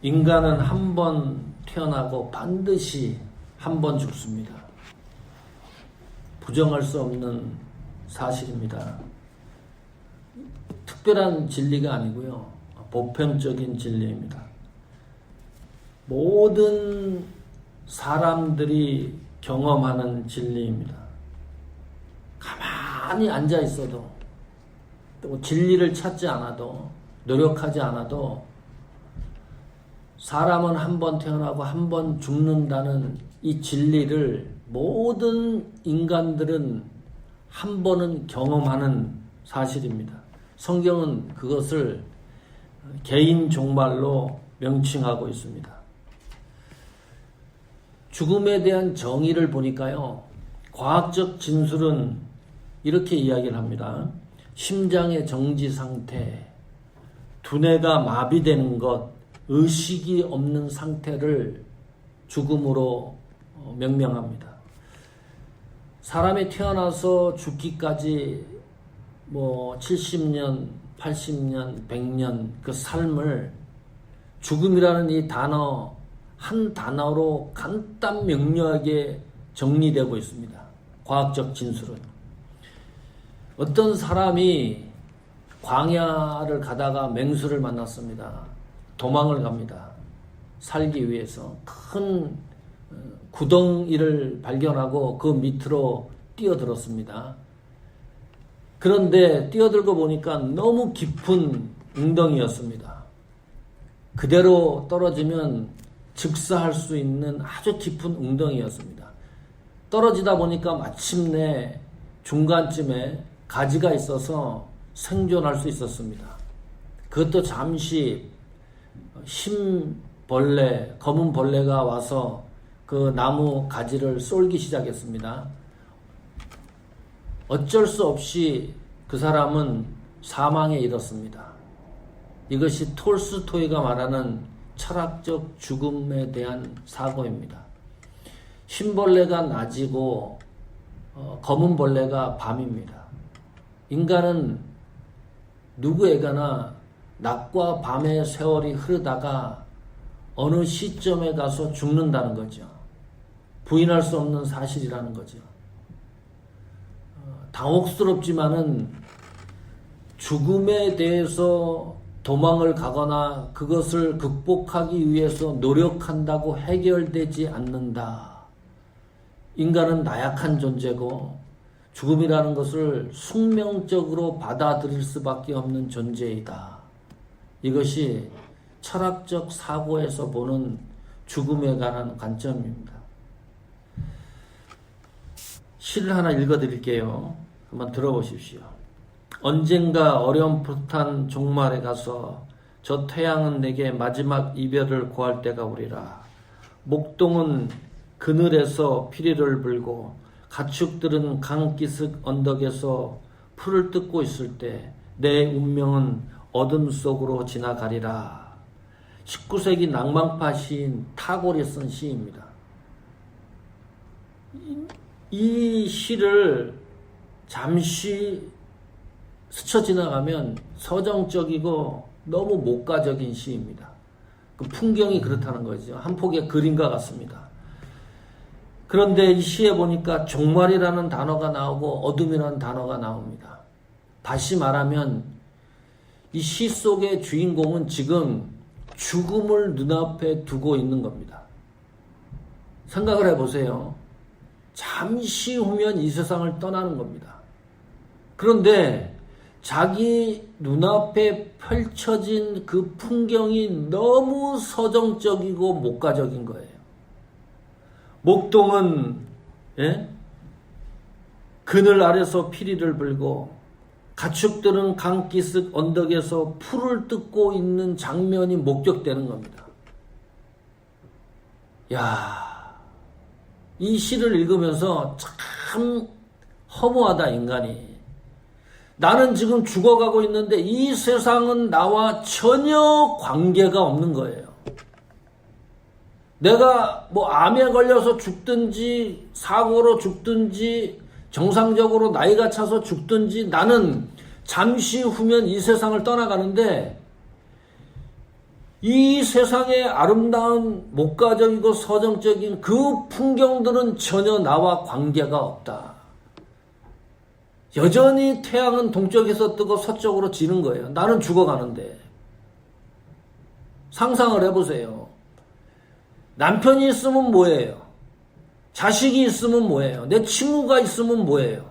인간은 한 번 태어나고 반드시 한 번 죽습니다. 부정할 수 없는 사실입니다. 특별한 진리가 아니고요. 보편적인 진리입니다. 모든 사람들이 경험하는 진리입니다. 가만히 앉아 있어도 또 진리를 찾지 않아도 노력하지 않아도 사람은 한 번 태어나고 한 번 죽는다는 이 진리를 모든 인간들은 한 번은 경험하는 사실입니다. 성경은 그것을 개인 종말로 명칭하고 있습니다. 죽음에 대한 정의를 보니까요, 과학적 진술은 이렇게 이야기를 합니다. 심장의 정지 상태, 두뇌가 마비되는 것, 의식이 없는 상태를 죽음으로 명명합니다. 사람이 태어나서 죽기까지 70년, 80년, 100년 그 삶을 죽음이라는 이 단어, 한 단어로 간단 명료하게 정리되고 있습니다. 과학적 진술은. 어떤 사람이 광야를 가다가 맹수를 만났습니다. 도망을 갑니다. 살기 위해서 큰 구덩이를 발견하고 그 밑으로 뛰어들었습니다. 그런데 뛰어들고 보니까 너무 깊은 웅덩이였습니다. 그대로 떨어지면 즉사할 수 있는 아주 깊은 웅덩이였습니다. 떨어지다 보니까 마침내 중간쯤에 가지가 있어서 생존할 수 있었습니다. 그것도 잠시 흰벌레, 검은 벌레가 와서 그 나무 가지를 쏠기 시작했습니다. 어쩔 수 없이 그 사람은 사망에 이르렀습니다. 이것이 톨스토이가 말하는 철학적 죽음에 대한 사고입니다. 흰벌레가 낮이고 검은 벌레가 밤입니다. 인간은 누구에게나 낮과 밤의 세월이 흐르다가 어느 시점에 가서 죽는다는 거죠. 부인할 수 없는 사실이라는 거죠. 당혹스럽지만은 죽음에 대해서 도망을 가거나 그것을 극복하기 위해서 노력한다고 해결되지 않는다. 인간은 나약한 존재고 죽음이라는 것을 숙명적으로 받아들일 수밖에 없는 존재이다. 이것이 철학적 사고에서 보는 죽음에 관한 관점입니다. 시를 하나 읽어드릴게요. 한번 들어보십시오. 언젠가 어렴풋한 종말에 가서 저 태양은 내게 마지막 이별을 고할 때가 오리라. 목동은 그늘에서 피리를 불고 가축들은 강기슭 언덕에서 풀을 뜯고 있을 때 내 운명은 어둠 속으로 지나가리라. 19세기 낭만파 시인 타고르이 쓴 시입니다. 이 시를 잠시 스쳐 지나가면 서정적이고 너무 목가적인 시입니다. 그 풍경이 그렇다는 거죠. 한 폭의 그림과 같습니다. 그런데 이 시에 보니까 종말이라는 단어가 나오고 어둠이라는 단어가 나옵니다. 다시 말하면 이 시 속의 주인공은 지금 죽음을 눈앞에 두고 있는 겁니다. 생각을 해보세요. 잠시 후면 이 세상을 떠나는 겁니다. 그런데 자기 눈앞에 펼쳐진 그 풍경이 너무 서정적이고 목가적인 거예요. 목동은 그늘 아래서 피리를 불고 가축들은 강기슭 언덕에서 풀을 뜯고 있는 장면이 목격되는 겁니다. 이 시를 읽으면서 참 허무하다, 인간이. 나는 지금 죽어가고 있는데 이 세상은 나와 전혀 관계가 없는 거예요. 내가 암에 걸려서 죽든지 사고로 죽든지 정상적으로 나이가 차서 죽든지 나는 잠시 후면 이 세상을 떠나가는데 이 세상의 아름다운 목가적이고 서정적인 그 풍경들은 전혀 나와 관계가 없다. 여전히 태양은 동쪽에서 뜨고 서쪽으로 지는 거예요. 나는 죽어가는데. 상상을 해보세요. 남편이 있으면 뭐예요? 자식이 있으면 뭐예요? 내 친구가 있으면 뭐예요?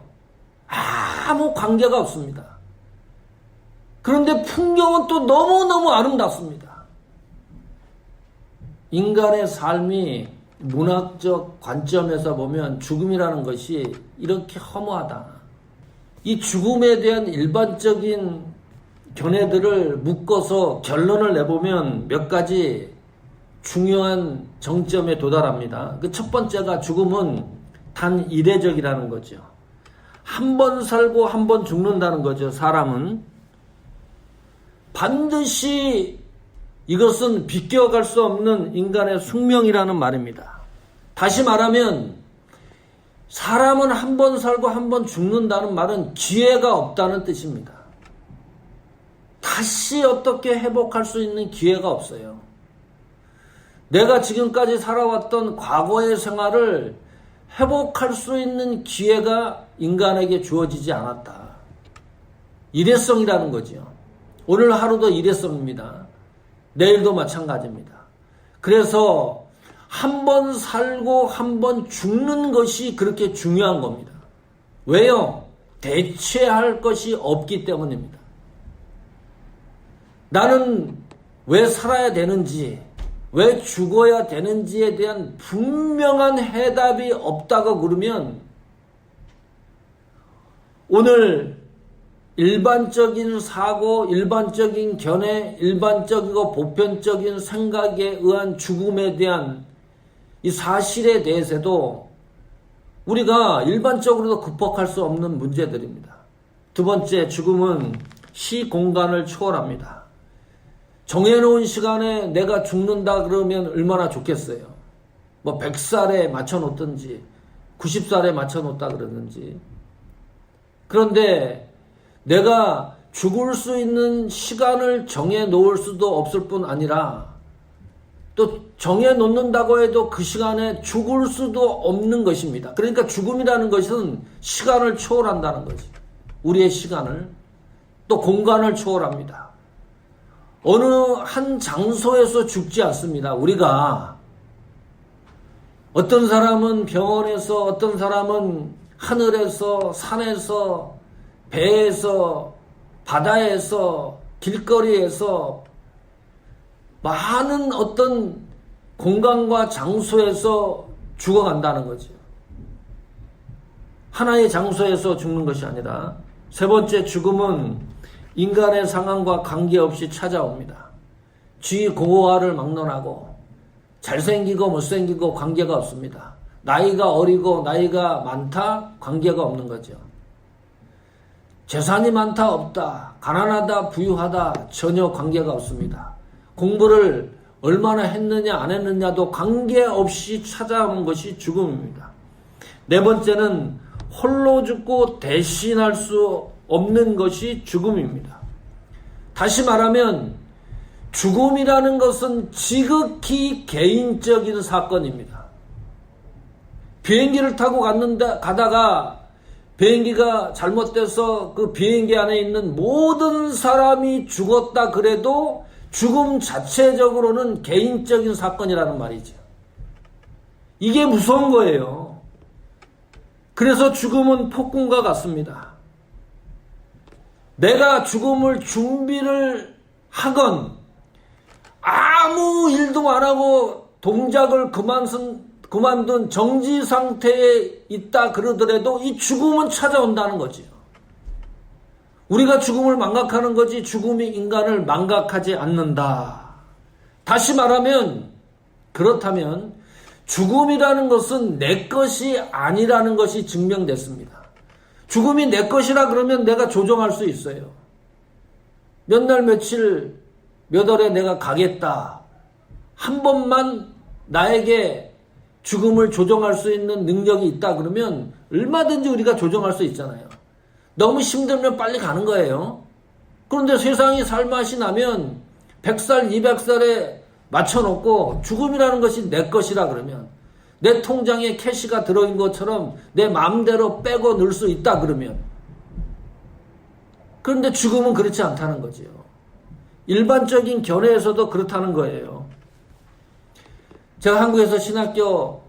아무 관계가 없습니다. 그런데 풍경은 또 너무너무 아름답습니다. 인간의 삶이 문학적 관점에서 보면 죽음이라는 것이 이렇게 허무하다. 이 죽음에 대한 일반적인 견해들을 묶어서 결론을 내보면 몇 가지 중요한 정점에 도달합니다. 그 첫 번째가 죽음은 단 이례적이라는 거죠. 한 번 살고 한 번 죽는다는 거죠. 사람은 반드시 이것은 비껴갈 수 없는 인간의 숙명이라는 말입니다. 다시 말하면 사람은 한 번 살고 한 번 죽는다는 말은 기회가 없다는 뜻입니다. 다시 어떻게 회복할 수 있는 기회가 없어요. 내가 지금까지 살아왔던 과거의 생활을 회복할 수 있는 기회가 인간에게 주어지지 않았다. 일회성이라는 거죠. 오늘 하루도 일회성입니다. 내일도 마찬가지입니다. 그래서 한 번 살고 한 번 죽는 것이 그렇게 중요한 겁니다. 왜요? 대체할 것이 없기 때문입니다. 나는 왜 살아야 되는지, 왜 죽어야 되는지에 대한 분명한 해답이 없다고 그러면 오늘 일반적인 사고, 일반적인 견해, 일반적이고 보편적인 생각에 의한 죽음에 대한 이 사실에 대해서도 우리가 일반적으로도 극복할 수 없는 문제들입니다. 두 번째, 죽음은 시공간을 초월합니다. 정해놓은 시간에 내가 죽는다 그러면 얼마나 좋겠어요. 뭐 100살에 맞춰놓든지 90살에 맞춰놓다 그러든지. 그런데 내가 죽을 수 있는 시간을 정해놓을 수도 없을 뿐 아니라 또 정해놓는다고 해도 그 시간에 죽을 수도 없는 것입니다. 그러니까 죽음이라는 것은 시간을 초월한다는 거지. 우리의 시간을. 또 공간을 초월합니다. 어느 한 장소에서 죽지 않습니다. 우리가 어떤 사람은 병원에서, 어떤 사람은 하늘에서, 산에서, 배에서, 바다에서, 길거리에서 많은 어떤 공간과 장소에서 죽어간다는 거죠. 하나의 장소에서 죽는 것이 아니라. 세 번째, 죽음은 인간의 상황과 관계없이 찾아옵니다. 쥐고와를 막론하고 잘생기고 못생기고 관계가 없습니다. 나이가 어리고 나이가 많다 관계가 없는 거죠. 재산이 많다 없다, 가난하다 부유하다 전혀 관계가 없습니다. 공부를 얼마나 했느냐 안 했느냐도 관계없이 찾아온 것이 죽음입니다. 네 번째는 홀로 죽고 대신할 수 없는 것이 죽음입니다. 다시 말하면 죽음이라는 것은 지극히 개인적인 사건입니다. 비행기를 타고 가다가 비행기가 잘못돼서 그 비행기 안에 있는 모든 사람이 죽었다 그래도 죽음 자체적으로는 개인적인 사건이라는 말이죠. 이게 무서운 거예요. 그래서 죽음은 폭군과 같습니다. 내가 죽음을 준비를 하건 아무 일도 안 하고 동작을 그만둔 정지 상태에 있다 그러더라도 이 죽음은 찾아온다는 거지요. 우리가 죽음을 망각하는 거지 죽음이 인간을 망각하지 않는다. 다시 말하면 그렇다면 죽음이라는 것은 내 것이 아니라는 것이 증명됐습니다. 죽음이 내 것이라 그러면 내가 조종할 수 있어요. 몇 날 며칠 몇 월에 내가 가겠다. 한 번만 나에게 죽음을 조종할 수 있는 능력이 있다 그러면 얼마든지 우리가 조종할 수 있잖아요. 너무 힘들면 빨리 가는 거예요. 그런데 세상이 살맛이 나면 100살, 200살에 맞춰놓고 죽음이라는 것이 내 것이라 그러면, 내 통장에 캐시가 들어있는 것처럼 내 마음대로 빼고 넣을 수 있다 그러면, 그런데 죽음은 그렇지 않다는 거지요. 일반적인 견해에서도 그렇다는 거예요. 제가 한국에서 신학교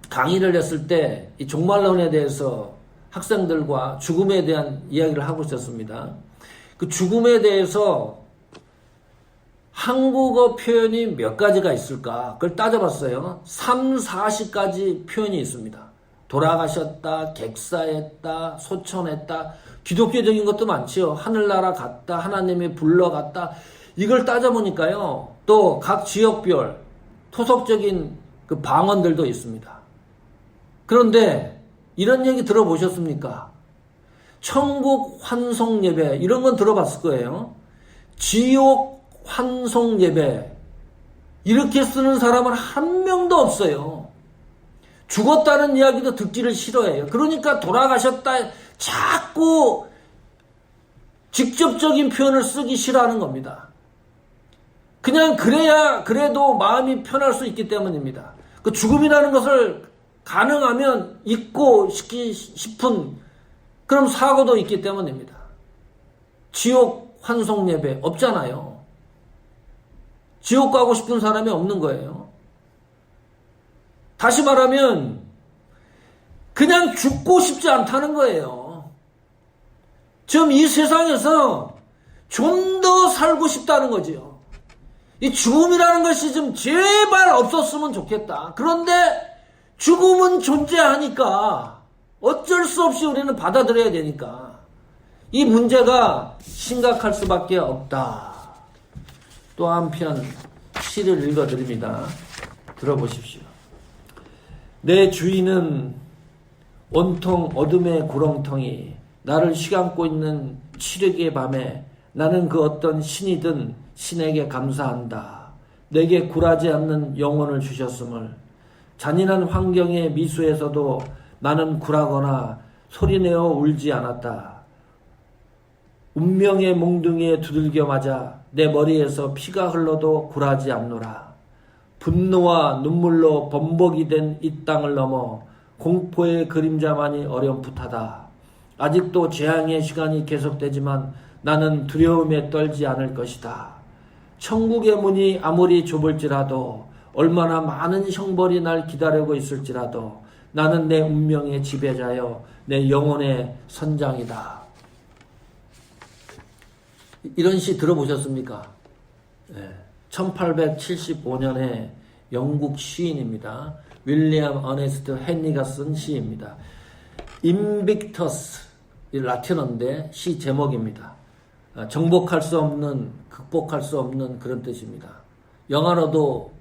강의를 했을 때 이 종말론에 대해서 학생들과 죽음에 대한 이야기를 하고 있었습니다. 그 죽음에 대해서 한국어 표현이 몇 가지가 있을까? 그걸 따져봤어요. 3, 40가지 표현이 있습니다. 돌아가셨다, 객사했다, 소천했다, 기독교적인 것도 많지요. 하늘나라 갔다, 하나님이 불러갔다. 이걸 따져보니까요. 또 각 지역별 토속적인 그 방언들도 있습니다. 그런데 이런 얘기 들어보셨습니까? 천국 환송 예배, 이런 건 들어봤을 거예요. 지옥 환송 예배, 이렇게 쓰는 사람은 한 명도 없어요. 죽었다는 이야기도 듣기를 싫어해요. 그러니까 돌아가셨다 자꾸 직접적인 표현을 쓰기 싫어하는 겁니다. 그냥 그래도 마음이 편할 수 있기 때문입니다. 그 죽음이라는 것을 가능하면 잊고 싶은 그런 사고도 있기 때문입니다. 지옥 환송 예배 없잖아요. 지옥 가고 싶은 사람이 없는 거예요. 다시 말하면 그냥 죽고 싶지 않다는 거예요. 지금 이 세상에서 좀 더 살고 싶다는 거지요. 이 죽음이라는 것이 좀 제발 없었으면 좋겠다. 그런데 죽음은 존재하니까 어쩔 수 없이 우리는 받아들여야 되니까 이 문제가 심각할 수밖에 없다. 또 한편 시를 읽어드립니다. 들어보십시오. 내 주인은 온통 어둠의 구렁텅이, 나를 시감고 있는 칠흑의 밤에 나는 그 어떤 신이든 신에게 감사한다. 내게 굴하지 않는 영혼을 주셨음을. 잔인한 환경의 미수에서도 나는 굴하거나 소리내어 울지 않았다. 운명의 몽둥이에 두들겨 맞아 내 머리에서 피가 흘러도 굴하지 않노라. 분노와 눈물로 범벅이 된 이 땅을 넘어 공포의 그림자만이 어렴풋하다. 아직도 재앙의 시간이 계속되지만 나는 두려움에 떨지 않을 것이다. 천국의 문이 아무리 좁을지라도, 얼마나 많은 형벌이 날 기다리고 있을지라도 나는 내 운명의 지배자여 내 영혼의 선장이다. 이런 시 들어보셨습니까? 1875년에 영국 시인입니다. 윌리엄 어네스트 헨리가 쓴 시입니다. 인빅터스, 라틴어인데 시 제목입니다. 정복할 수 없는, 극복할 수 없는 그런 뜻입니다. 영화로도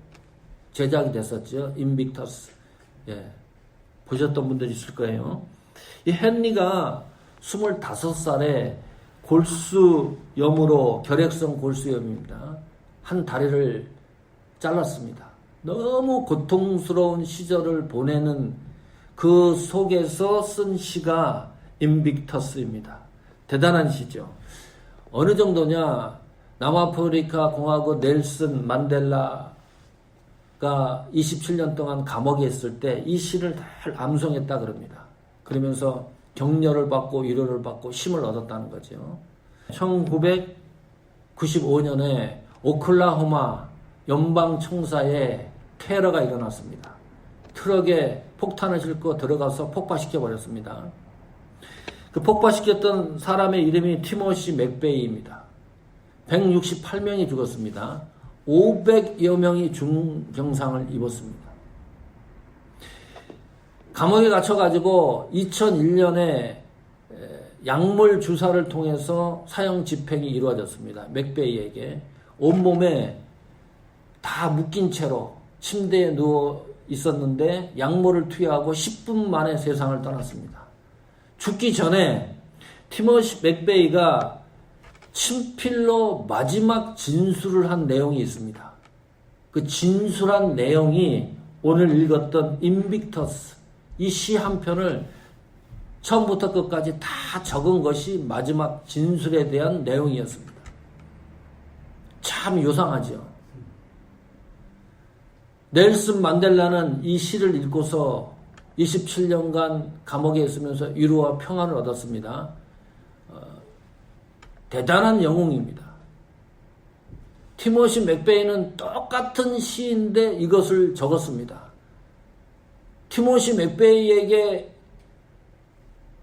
제작이 됐었죠. 인빅터스. 보셨던 분들이 있을 거예요. 이 헨리가 25살에 골수염으로, 결핵성 골수염입니다. 한 다리를 잘랐습니다. 너무 고통스러운 시절을 보내는 그 속에서 쓴 시가 인빅터스입니다. 대단한 시죠. 어느 정도냐, 남아프리카 공화국 넬슨 만델라가 27년 동안 감옥에 있을 때 이 시를 잘 암송했다 그럽니다. 그러면서 격려를 받고 위로를 받고 힘을 얻었다는 거죠. 1995년에 오클라호마 연방청사에 테러가 일어났습니다. 트럭에 폭탄을 싣고 들어가서 폭파시켜 버렸습니다. 그 폭파시켰던 사람의 이름이 티모시 맥베이입니다. 168명이 죽었습니다. 500여 명이 중경상을 입었습니다. 감옥에 갇혀가지고 2001년에 약물 주사를 통해서 사형 집행이 이루어졌습니다. 맥베이에게. 온몸에 다 묶인 채로 침대에 누워 있었는데 약물을 투여하고 10분 만에 세상을 떠났습니다. 죽기 전에 티모시 맥베이가 친필로 마지막 진술을 한 내용이 있습니다. 그 진술한 내용이 오늘 읽었던 인빅터스, 이 시 한 편을 처음부터 끝까지 다 적은 것이 마지막 진술에 대한 내용이었습니다. 잘 참 요상하죠. 넬슨 만델라는 이 시를 읽고서 27년간 감옥에 있으면서 위로와 평안을 얻었습니다. 대단한 영웅입니다. 티모시 맥베이는 똑같은 시인데 이것을 적었습니다. 티모시 맥베이에게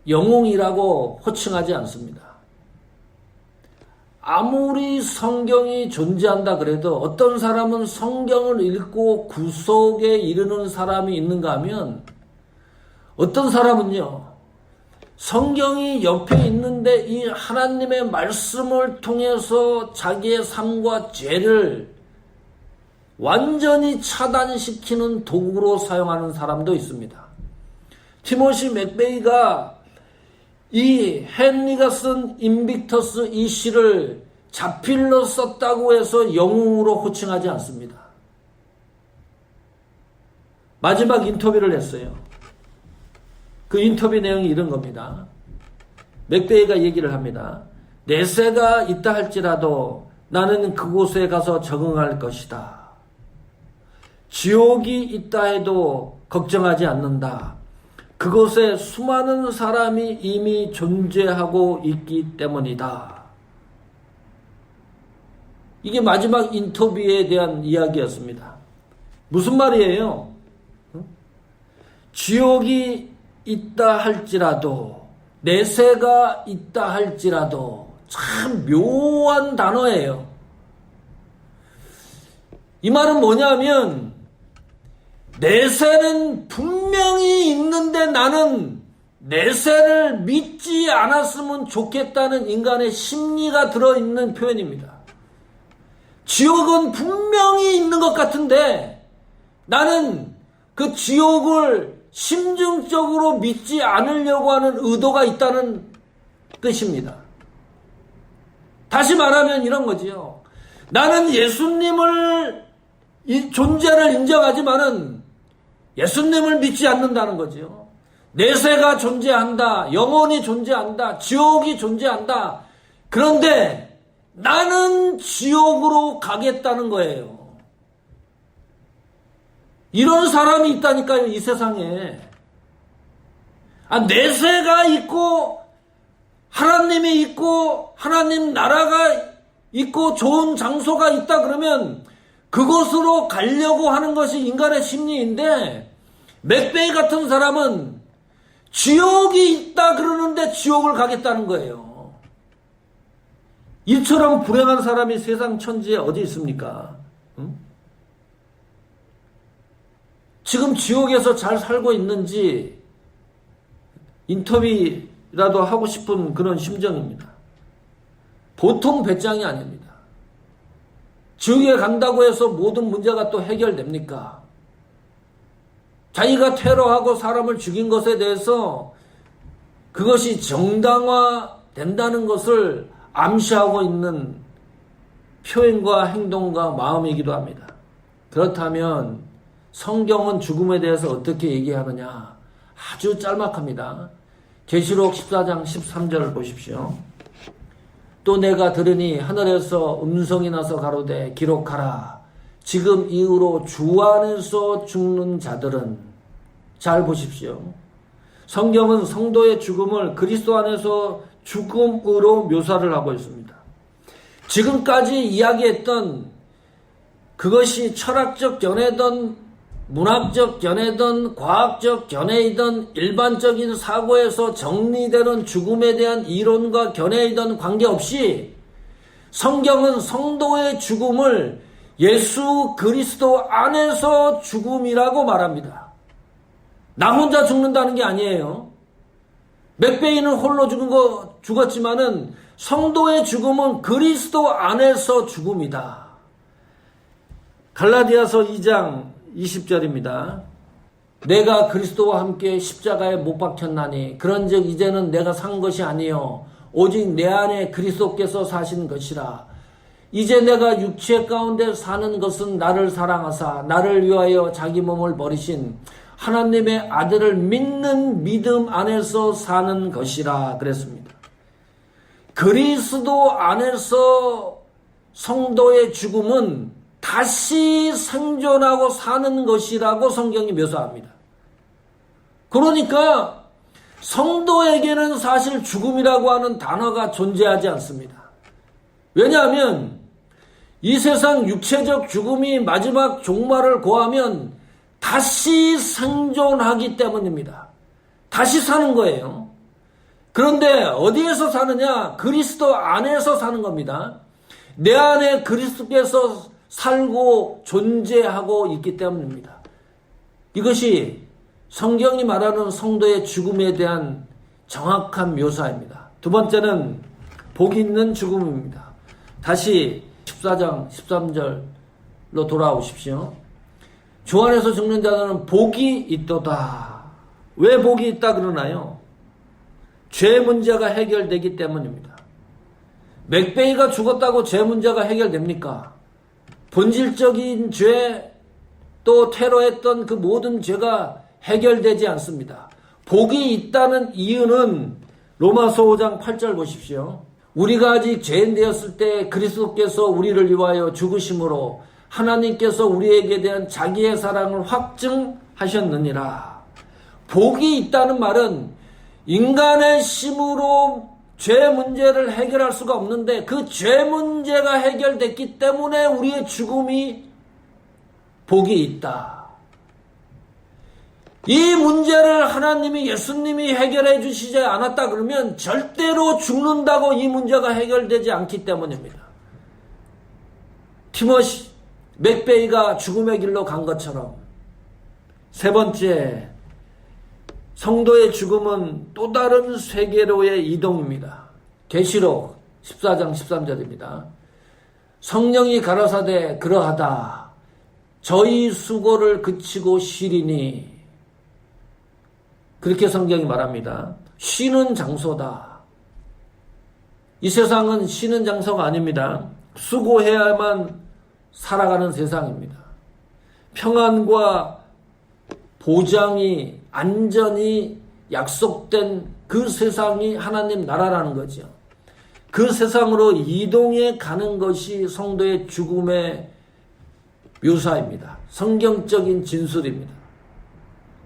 영웅이라고 호칭하지 않습니다. 아무리 성경이 존재한다 그래도 어떤 사람은 성경을 읽고 구속에 이르는 사람이 있는가 하면 어떤 사람은요, 성경이 옆에 있는데 이 하나님의 말씀을 통해서 자기의 삶과 죄를 완전히 차단시키는 도구로 사용하는 사람도 있습니다. 티모시 맥베이가 이 헨리가 쓴 인빅터스 이 시를 자필로 썼다고 해서 영웅으로 호칭하지 않습니다. 마지막 인터뷰를 했어요. 그 인터뷰 내용이 이런 겁니다. 맥베이가 얘기를 합니다. 내세가 있다 할지라도 나는 그곳에 가서 적응할 것이다. 지옥이 있다 해도 걱정하지 않는다. 그곳에 수많은 사람이 이미 존재하고 있기 때문이다. 이게 마지막 인터뷰에 대한 이야기였습니다. 무슨 말이에요? 지옥이 있다 할지라도, 내세가 있다 할지라도, 참 묘한 단어예요. 이 말은 뭐냐면, 내세는 분명히 있는데 나는 내세를 믿지 않았으면 좋겠다는 인간의 심리가 들어있는 표현입니다. 지옥은 분명히 있는 것 같은데 나는 그 지옥을 심증적으로 믿지 않으려고 하는 의도가 있다는 뜻입니다. 다시 말하면 이런 거지요. 나는 예수님을 존재를 인정하지만은 예수님을 믿지 않는다는 거지요. 내세가 존재한다. 영혼이 존재한다. 지옥이 존재한다. 그런데 나는 지옥으로 가겠다는 거예요. 이런 사람이 있다니까요, 이 세상에. 내세가 있고 하나님이 있고 하나님 나라가 있고 좋은 장소가 있다 그러면 그곳으로 가려고 하는 것이 인간의 심리인데, 맥베이 같은 사람은 지옥이 있다 그러는데 지옥을 가겠다는 거예요. 이처럼 불행한 사람이 세상 천지에 어디 있습니까? 응? 지금 지옥에서 잘 살고 있는지 인터뷰라도 하고 싶은 그런 심정입니다. 보통 배짱이 아닙니다. 지옥에 간다고 해서 모든 문제가 또 해결됩니까? 자기가 테러하고 사람을 죽인 것에 대해서 그것이 정당화된다는 것을 암시하고 있는 표현과 행동과 마음이기도 합니다. 그렇다면 성경은 죽음에 대해서 어떻게 얘기하느냐? 아주 짤막합니다. 계시록 14장 13절을 보십시오. 또 내가 들으니 하늘에서 음성이 나서 가로되 기록하라. 지금 이후로 주 안에서 죽는 자들은, 잘 보십시오. 성경은 성도의 죽음을 그리스도 안에서 죽음으로 묘사를 하고 있습니다. 지금까지 이야기했던 그것이 철학적 견해든 문학적 견해든 과학적 견해이든 일반적인 사고에서 정리되는 죽음에 대한 이론과 견해이든 관계없이 성경은 성도의 죽음을 예수 그리스도 안에서 죽음이라고 말합니다. 나 혼자 죽는다는 게 아니에요. 맥베이는 홀로 죽었지만은 성도의 죽음은 그리스도 안에서 죽음이다. 갈라디아서 2장 20절입니다. 내가 그리스도와 함께 십자가에 못 박혔나니 그런즉 이제는 내가 산 것이 아니요 오직 내 안에 그리스도께서 사신 것이라. 이제 내가 육체 가운데 사는 것은 나를 사랑하사 나를 위하여 자기 몸을 버리신 하나님의 아들을 믿는 믿음 안에서 사는 것이라 그랬습니다. 그리스도 안에서 성도의 죽음은 다시 생존하고 사는 것이라고 성경이 묘사합니다. 그러니까 성도에게는 사실 죽음이라고 하는 단어가 존재하지 않습니다. 왜냐하면 이 세상 육체적 죽음이 마지막 종말을 고하면 다시 생존하기 때문입니다. 다시 사는 거예요. 그런데 어디에서 사느냐? 그리스도 안에서 사는 겁니다. 내 안에 그리스도께서 살고 존재하고 있기 때문입니다. 이것이 성경이 말하는 성도의 죽음에 대한 정확한 묘사입니다. 두 번째는 복이 있는 죽음입니다. 다시 14장 13절로 돌아오십시오. 주 안에서 죽는 자들은 복이 있도다. 왜 복이 있다 그러나요? 죄 문제가 해결되기 때문입니다. 맥베이가 죽었다고 죄 문제가 해결됩니까? 본질적인 죄, 또 테러했던 그 모든 죄가 해결되지 않습니다. 복이 있다는 이유는 로마서 5장 8절 보십시오. 우리가 아직 죄인 되었을 때 그리스도께서 우리를 위하여 죽으심으로 하나님께서 우리에게 대한 자기의 사랑을 확증하셨느니라. 복이 있다는 말은 인간의 힘으로 죄 문제를 해결할 수가 없는데 그 죄 문제가 해결됐기 때문에 우리의 죽음이 복이 있다. 이 문제를 하나님이 예수님이 해결해 주시지 않았다 그러면 절대로 죽는다고 이 문제가 해결되지 않기 때문입니다. 티모시 맥베이가 죽음의 길로 간 것처럼 세 번째, 성도의 죽음은 또 다른 세계로의 이동입니다. 계시록 14장 13절입니다. 성령이 가라사대 그러하다. 저희 수고를 그치고 쉬리니. 그렇게 성경이 말합니다. 쉬는 장소다. 이 세상은 쉬는 장소가 아닙니다. 수고해야만 살아가는 세상입니다. 평안과 보장이 안전이 약속된 그 세상이 하나님 나라라는 거죠. 그 세상으로 이동해 가는 것이 성도의 죽음의 묘사입니다. 성경적인 진술입니다.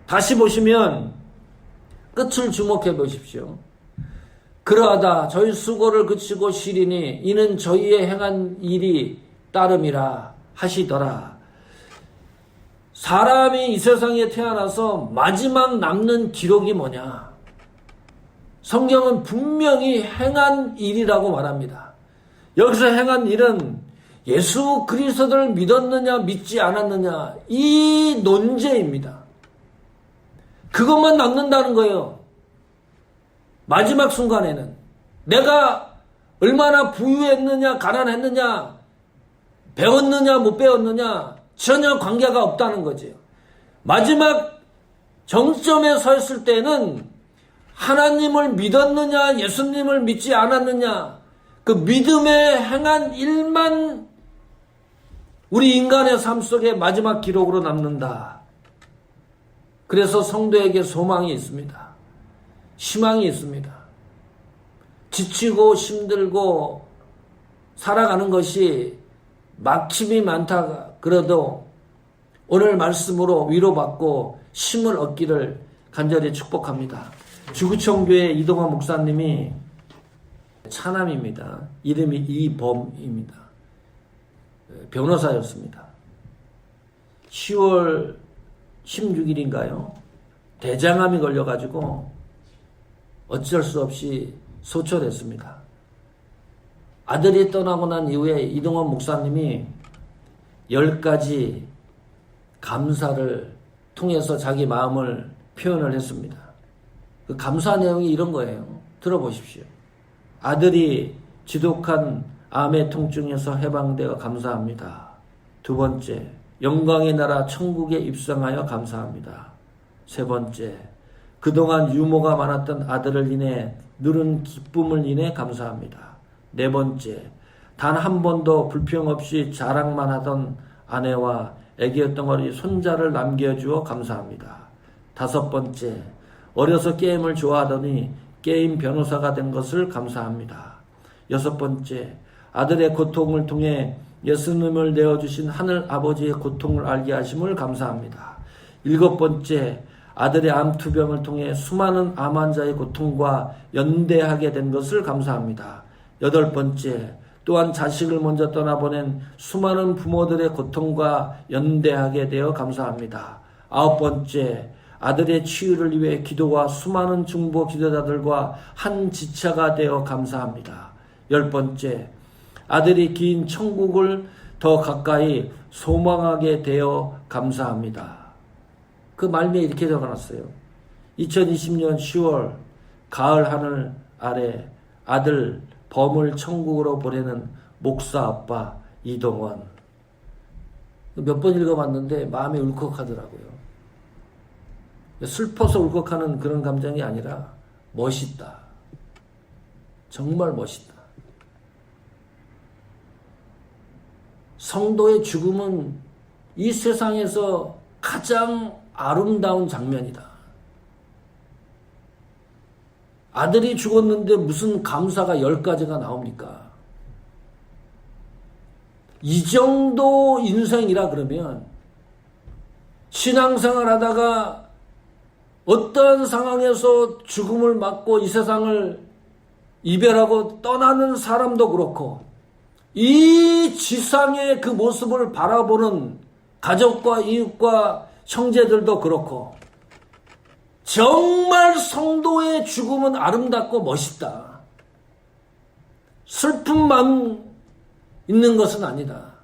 다시 보시면 끝을 주목해 보십시오. 그러하다 저희 수고를 그치고 쉬리니 이는 저희의 행한 일이 따름이라 하시더라. 사람이 이 세상에 태어나서 마지막 남는 기록이 뭐냐? 성경은 분명히 행한 일이라고 말합니다. 여기서 행한 일은 예수 그리스도를 믿었느냐 믿지 않았느냐 이 논제입니다. 그것만 남는다는 거예요. 마지막 순간에는 내가 얼마나 부유했느냐 가난했느냐 배웠느냐 못 배웠느냐 전혀 관계가 없다는 거죠. 마지막 정점에 서 있을 때는 하나님을 믿었느냐 예수님을 믿지 않았느냐 그 믿음에 행한 일만 우리 인간의 삶 속에 마지막 기록으로 남는다. 그래서 성도에게 소망이 있습니다. 희망이 있습니다. 지치고 힘들고 살아가는 것이 막힘이 많다 그래도 오늘 말씀으로 위로받고 힘을 얻기를 간절히 축복합니다. 주구청교회 이동환 목사님이 차남입니다. 이름이 이범입니다. 변호사였습니다. 10월 16일인가요? 대장암이 걸려가지고 어쩔 수 없이 소초됐습니다. 아들이 떠나고 난 이후에 이동환 목사님이 10가지 감사를 통해서 자기 마음을 표현을 했습니다. 그 감사 내용이 이런 거예요. 들어보십시오. 아들이 지독한 암의 통증에서 해방되어 감사합니다. 두 번째, 영광의 나라 천국에 입성하여 감사합니다. 세 번째, 그동안 유모가 많았던 아들을 인해 누른 기쁨을 인해 감사합니다. 네 번째, 단 한 번도 불평 없이 자랑만 하던 아내와 애기였던 손자를 남겨주어 감사합니다. 다섯 번째, 어려서 게임을 좋아하더니 게임 변호사가 된 것을 감사합니다. 여섯 번째, 아들의 고통을 통해 예수님을 내어주신 하늘 아버지의 고통을 알게 하심을 감사합니다. 7번째, 아들의 암투병을 통해 수많은 암 환자의 고통과 연대하게 된 것을 감사합니다. 8번째, 또한 자식을 먼저 떠나보낸 수많은 부모들의 고통과 연대하게 되어 감사합니다. 9번째, 아들의 치유를 위해 기도와 수많은 중보 기도자들과 한 지체가 되어 감사합니다. 10번째, 아들이 긴 천국을 더 가까이 소망하게 되어 감사합니다. 그 말미에 이렇게 적어놨어요. 2020년 10월 가을 하늘 아래 아들 범을 천국으로 보내는 목사 아빠 이동원. 몇 번 읽어봤는데 마음이 울컥하더라고요. 슬퍼서 울컥하는 그런 감정이 아니라 멋있다. 정말 멋있다. 성도의 죽음은 이 세상에서 가장 아름다운 장면이다. 아들이 죽었는데 무슨 감사가 10가지가 나옵니까? 이 정도 인생이라 그러면 신앙생활 하다가 어떠한 상황에서 죽음을 맞고 이 세상을 이별하고 떠나는 사람도 그렇고 이 지상의 그 모습을 바라보는 가족과 이웃과 형제들도 그렇고 정말 성도의 죽음은 아름답고 멋있다. 슬픔만 있는 것은 아니다.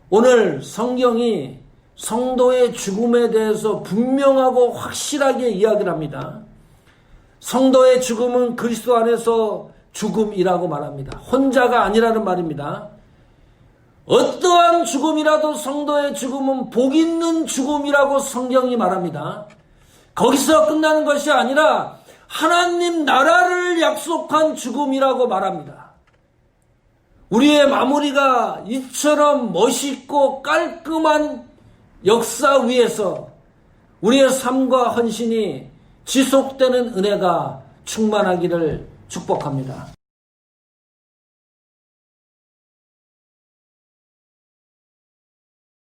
오늘 성경이 성도의 죽음에 대해서 분명하고 확실하게 이야기를 합니다. 성도의 죽음은 그리스도 안에서 죽음이라고 말합니다. 혼자가 아니라는 말입니다. 어떠한 죽음이라도 성도의 죽음은 복 있는 죽음이라고 성경이 말합니다. 거기서 끝나는 것이 아니라 하나님 나라를 약속한 죽음이라고 말합니다. 우리의 마무리가 이처럼 멋있고 깔끔한 역사 위에서 우리의 삶과 헌신이 지속되는 은혜가 충만하기를 축복합니다.